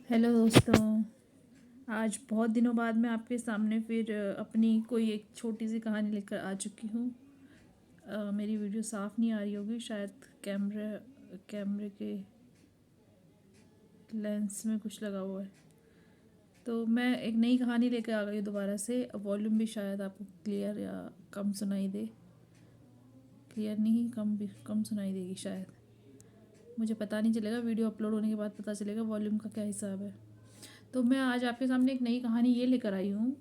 Hello दोस्तों। आज बहुत दिनों बाद मैं आपके सामने फिर अपनी कोई एक छोटी सी कहानी लेकर आ चुकी हूँ। मेरी वीडियो साफ़ नहीं आ रही होगी, शायद कैमरे के लेंस में कुछ लगा हुआ है। तो मैं एक नई कहानी लेकर आ गई दोबारा से। वॉल्यूम भी शायद आपको क्लियर या कम सुनाई दे। क्लियर नहीं, कम सुनाई देगी शायद। मुझे पता नहीं चलेगा, वीडियो अपलोड होने के बाद पता चलेगा वॉल्यूम का क्या हिसाब है। तो मैं आज आपके सामने एक नई कहानी ये लेकर आई हूँ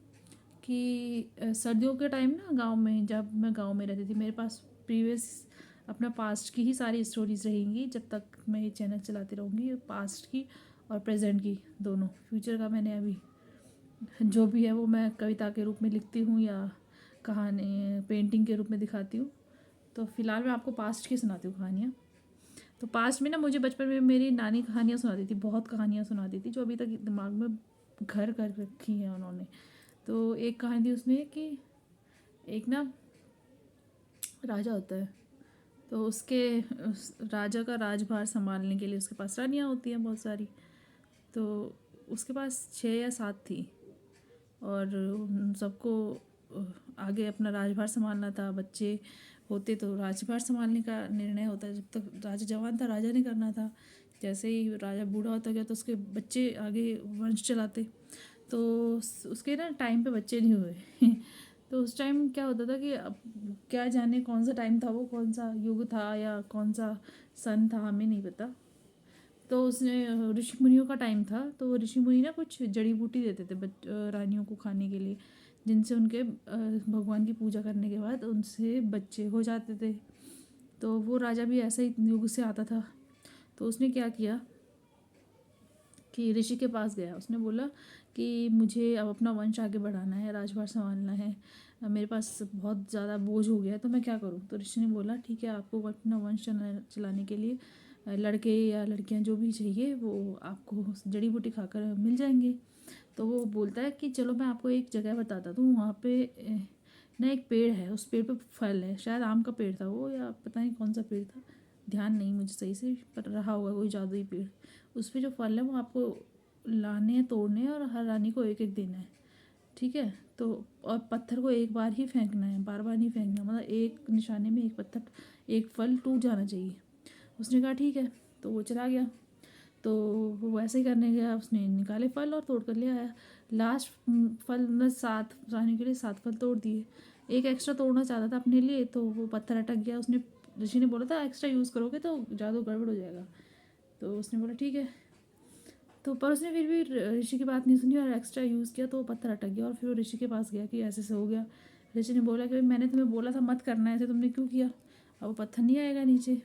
कि सर्दियों के टाइम ना गांव में, जब मैं गांव में रहती थी, मेरे पास प्रीवियस अपना पास्ट की ही सारी स्टोरीज रहेंगी जब तक मैं ये चैनल चलाती रहूँगी। पास्ट की और प्रेजेंट की दोनों। फ्यूचर का मैंने अभी जो भी है वो मैं कविता के रूप में लिखती हूँ या कहानी पेंटिंग के रूप में दिखाती हूँ। तो फ़िलहाल मैं आपको पास्ट की सुनाती हूँ कहानियाँ। तो पास्ट में ना मुझे बचपन में मेरी नानी कहानियाँ सुनाती थी, बहुत कहानियाँ सुनाती थी जो अभी तक दिमाग में घर कर रखी हैं उन्होंने। तो एक कहानी थी उसमें कि एक ना राजा होता है, तो उस राजा का राजभार संभालने के लिए उसके पास रानियाँ होती हैं बहुत सारी। तो उसके पास 6 या 7 थी और उन सबको आगे अपना राजभार संभालना था। बच्चे होते तो राजभार संभालने का निर्णय होता है, जब तक राजा जवान था राजा ने करना था। जैसे ही राजा बूढ़ा होता गया तो उसके बच्चे आगे वंश चलाते। तो उसके ना टाइम पे बच्चे नहीं हुए तो उस टाइम क्या होता था कि अब क्या जाने कौन सा टाइम था, वो कौन सा युग था या कौन सा सन था, हमें नहीं पता। तो उसने ऋषि मुनियों का टाइम था, तो ऋषि मुनि ना कुछ जड़ी बूटी देते थे रानियों को खाने के लिए, जिनसे उनके भगवान की पूजा करने के बाद उनसे बच्चे हो जाते थे। तो वो राजा भी ऐसा ही युग से आता था। तो उसने क्या किया कि ऋषि के पास गया। उसने बोला कि मुझे अब अपना वंश आगे बढ़ाना है, राजभार संभालना है, मेरे पास बहुत ज़्यादा बोझ हो गया है, तो मैं क्या करूँ। तो ऋषि ने बोला ठीक है, आपको अपना वंश चलाने के लिए लड़के या लड़कियां जो भी चाहिए वो आपको जड़ी बूटी खाकर मिल जाएंगे। तो वो बोलता है कि चलो मैं आपको एक जगह बताता हूँ, वहाँ पे ना एक पेड़ है, उस पेड़ पे फल है, शायद आम का पेड़ था वो या पता नहीं कौन सा पेड़ था, ध्यान नहीं मुझे सही से, पर रहा होगा कोई जादुई पेड़। उस पे जो फल है वो आपको लाने हैं, तोड़ने हैं और हर रानी को एक एक देना है, ठीक है। तो और पत्थर को एक बार ही फेंकना है, बार बार नहीं फेंकना, मतलब एक निशाने में एक पत्थर, एक फल टूट जाना चाहिए। उसने कहा ठीक है, तो वो चला गया। तो वो वैसे ही करने गया, उसने निकाले फल और तोड़ कर ले आया। लास्ट फल मतलब 7 रानी के लिए 7 फल तोड़ दिए। एक एक्स्ट्रा तोड़ना चाहता था अपने लिए, तो वो पत्थर अटक गया। उसने ऋषि ने बोला था एक्स्ट्रा यूज़ करोगे तो जादू गड़बड़ हो जाएगा। तो उसने बोला ठीक है। तो पर उसने फिर भी ऋषि की बात नहीं सुनी और एक्स्ट्रा यूज़ किया, तो वो पत्थर अटक गया। और फिर वो ऋषि के पास गया कि ऐसे से हो गया। ऋषि ने बोला कि भाई मैंने तुम्हें बोला था मत करना ऐसे, तुमने क्यों किया, अब वो पत्थर नहीं आएगा नीचे।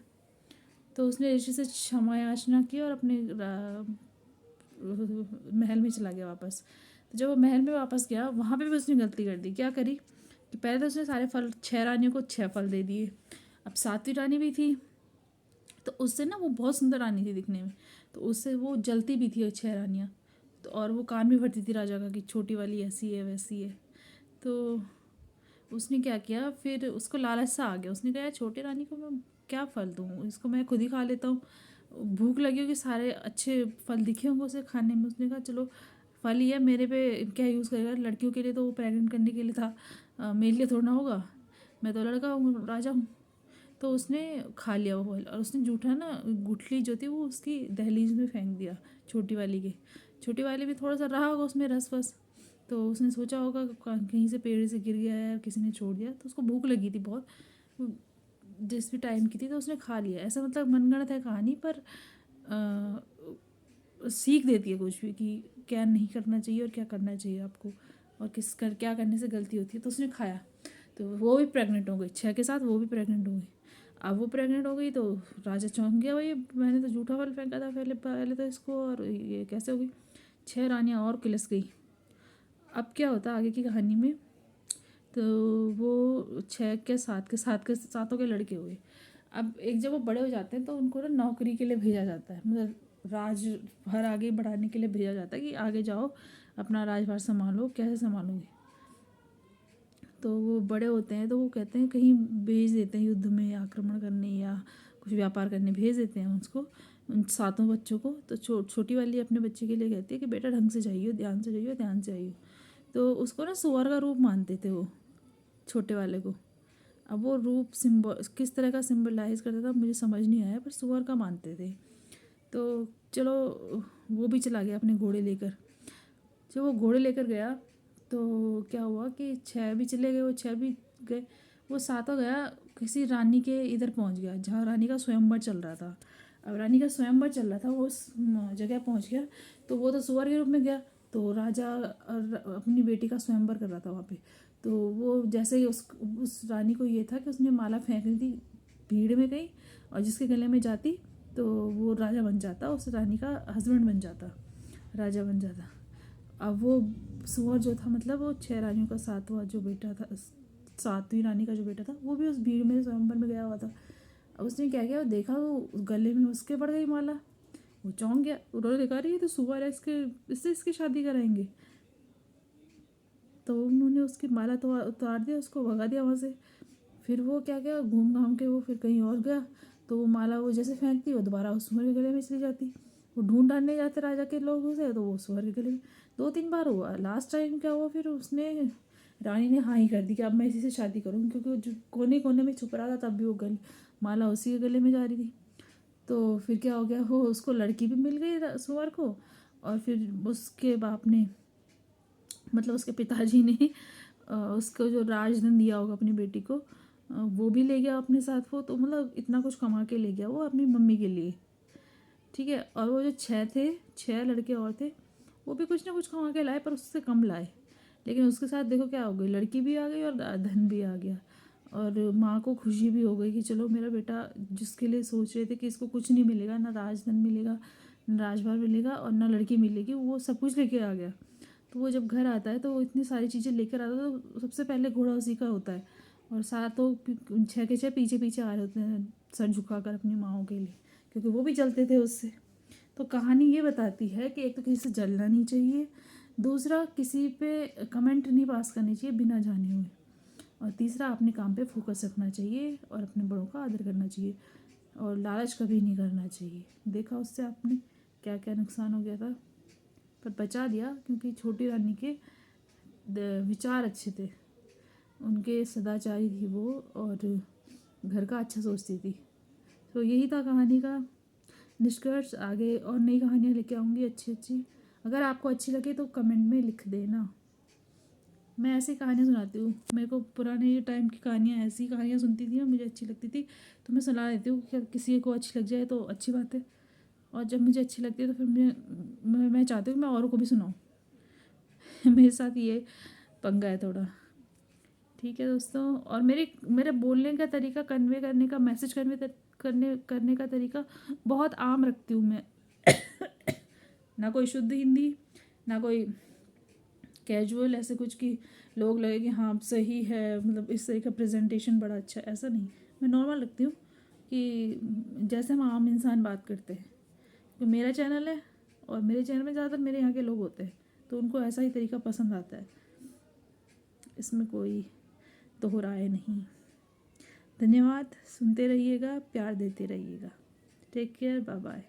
तो उसने ऋषि से क्षमा याचना की और अपने महल में चला गया वापस। तो जब वो महल में वापस गया, वहाँ पे भी उसने गलती कर दी। क्या करी कि पहले तो उसने सारे फल 6 रानियों को 6 फल दे दिए। अब 7वीं रानी भी थी, तो उससे ना वो बहुत सुंदर रानी थी दिखने में, तो उससे वो जलती भी थी 6 रानियाँ। तो और वो कान भी भरती थी राजा का कि छोटी वाली ऐसी है वैसी है। तो उसने क्या किया, फिर उसको लालच सा आ गया। उसने कहा यार छोटी रानी को मैं क्या फल दूँ, इसको मैं खुद ही खा लेता हूँ। भूख लगी होगी, सारे अच्छे फल दिखे होंगे उसे खाने में। उसने कहा चलो फल ही है, मेरे पे क्या यूज़ करेगा, लड़कियों के लिए तो वो प्रेग्नेंट करने के लिए था, मेरे लिए थोड़ा ना होगा, मैं तो लड़का हूँ, राजा हूँ। तो उसने खा लिया वो फल और उसने जूठा ना गुठली जो थी वो उसकी दहलीज में फेंक दिया, छोटी वाली के। छोटी वाली भी थोड़ा सा रहा होगा उसमें रस वस, तो उसने सोचा होगा कहीं से पेड़ से गिर गया है, किसी ने छोड़ दिया। तो उसको भूख लगी थी बहुत, जिस भी टाइम की थी, तो उसने खा लिया। ऐसा मतलब मनगढ़ंत है कहानी, पर सीख देती है कुछ भी कि क्या नहीं करना चाहिए और क्या करना चाहिए आपको, और क्या करने से गलती होती है। तो उसने खाया, तो वो भी प्रेग्नेंट हो गई, 6 के साथ वो भी प्रेग्नेंट हो गई। अब वो प्रेग्नेंट हो गई तो राजा चौंक गया, भाई मैंने तो झूठा फल फेंका था पहले पहले तो इसको, और ये कैसे हो गई। 6 रानियाँ और किलस गई। अब क्या होता आगे की कहानी में, तो वो 6 के 7 के लड़के हुए। अब एक जब वो बड़े हो जाते हैं तो उनको ना नौकरी के लिए भेजा जाता है, मतलब राजभार आगे बढ़ाने के लिए भेजा जाता है कि आगे जाओ अपना राजभार संभालो, कैसे संभालोगे। तो वो बड़े होते हैं तो वो कहते हैं कहीं भेज देते हैं युद्ध में आक्रमण करने या कुछ व्यापार करने भेज देते हैं उसको, उन सातों बच्चों को। तो छोटी वाली अपने बच्चे के लिए कहती है कि बेटा ढंग से जाइयो, ध्यान से जाइयो, ध्यान से आइयो। तो उसको ना सुअर का रूप मानते थे वो, छोटे वाले को। अब वो रूप सिंबल किस तरह का सिंबलाइज करता था मुझे समझ नहीं आया, पर सुअर का मानते थे। तो चलो वो भी चला गया अपने घोड़े लेकर। जब वो घोड़े लेकर गया तो क्या हुआ कि 6 भी चले गए, वो 6 भी गए, वो सातों गया किसी रानी के इधर पहुंच गया जहाँ रानी का स्वयंवर चल रहा था। अब रानी का स्वयंवर चल रहा था, वो उस जगह पहुंच गया। तो वो तो सुअर के रूप में गया, तो राजा अपनी बेटी का स्वयंवर कर रहा था वहाँ पे। तो वो जैसे ही उस रानी को ये था कि उसने माला फेंक दी थी भीड़ में कहीं, और जिसके गले में जाती तो वो राजा बन जाता, उस रानी का हस्बैंड बन जाता, राजा बन जाता। अब वो सुअर जो था, मतलब वो 6 रानियों का 7वां जो बेटा था, 7वीं रानी का जो बेटा था, वो भी उस भीड़ में स्वयंवर में गया हुआ था। अब उसने क्या किया, देखा वो गले में उसके पड़ गई माला, वो चौंक गया। उन्होंने देखा रही है तो सुअर है, इससे इसकी शादी कराएंगे। तो उन्होंने उसकी माला तो उतार दिया, उसको भगा दिया वहाँ से। फिर वो क्या किया, घूम घाम के वो फिर कहीं और गया। तो वो माला वो जैसे फेंकती, वो दोबारा उस सुअर के गले में चली जाती। वो ढूंढ ढांडने जाते राजा के लोग उसे, तो वो सुअर के गले में 2-3 बार हुआ। लास्ट टाइम क्या हुआ, फिर उसने रानी ने हाँ ही कर दी कि अब मैं इसी से शादी करूँगी, क्योंकि वो जो कोने कोने में छुप रहा था तब भी वो माला उसी के गले में जा रही थी। तो फिर क्या हो गया, वो उसको लड़की भी मिल गई सुअर को। और फिर उसके बाप ने, मतलब उसके पिताजी ने उसको जो राजधन दिया होगा अपनी बेटी को, वो भी ले गया अपने साथ। वो तो मतलब इतना कुछ कमा के ले गया वो अपनी मम्मी के लिए, ठीक है। और वो जो 6 लड़के और थे, वो भी कुछ ना कुछ कमा के लाए, पर उससे कम लाए। लेकिन उसके साथ देखो क्या हो गई, लड़की भी आ गई और धन भी आ गया। और माँ को खुशी भी हो गई कि चलो मेरा बेटा, जिसके लिए सोच रहे थे कि इसको कुछ नहीं मिलेगा, ना राजधन मिलेगा, ना राजभार मिलेगा और ना लड़की मिलेगी, वो सब कुछ लेके आ गया। तो वो जब घर आता है तो वो इतनी सारी चीज़ें लेकर आता है, तो सबसे पहले घोड़ा उसी का होता है। और सातों 6 के 6 पीछे पीछे आ रहे होते हैं सर झुकाकर अपनी माँओं के लिए, क्योंकि वो भी चलते थे उससे। तो कहानी ये बताती है कि एक तो किसी से जलना नहीं चाहिए, दूसरा किसी पे कमेंट नहीं पास करनी चाहिए बिना जाने हुए, और तीसरा अपने काम पे फोकस रखना चाहिए और अपने बड़ों का आदर करना चाहिए, और लालच कभी नहीं करना चाहिए। देखा उससे आपने क्या क्या नुकसान हो गया था, पर बचा दिया क्योंकि छोटी रानी के विचार अच्छे थे, उनके सदाचारी थी वो, और घर का अच्छा सोचती थी। तो यही था कहानी का निष्कर्ष। आगे और नई कहानियाँ लेके आऊँगी अच्छी अच्छी। अगर आपको अच्छी लगे तो कमेंट में लिख देना। मैं ऐसी कहानियाँ सुनाती हूँ, मेरे को पुराने टाइम की कहानियाँ, ऐसी कहानियाँ सुनती थी और मुझे अच्छी लगती थी, तो मैं सुना देती हूँ। क्या किसी को अच्छी लग जाए तो अच्छी बात है, और जब मुझे अच्छी लगती है तो फिर मैं चाहती हूँ मैं औरों को भी सुनाऊँ। मेरे साथ ये पंगा है थोड़ा, ठीक है दोस्तों। और मेरे बोलने का तरीका, कन्वे करने का, मैसेज करने का तरीका बहुत आम रखती हूँ मैं। ना कोई शुद्ध हिंदी, ना कोई कैजुअल ऐसे कुछ कि लोग लगे कि हाँ सही है, मतलब इस तरह का प्रेजेंटेशन बड़ा अच्छा है, ऐसा नहीं। मैं नॉर्मल रखती हूँ कि जैसे हम आम इंसान बात करते हैं। तो मेरा चैनल है और मेरे चैनल में ज़्यादातर मेरे यहाँ के लोग होते हैं, तो उनको ऐसा ही तरीका पसंद आता है, इसमें कोई दो राय नहीं। धन्यवाद, सुनते रहिएगा, प्यार देते रहिएगा। Take care, bye bye.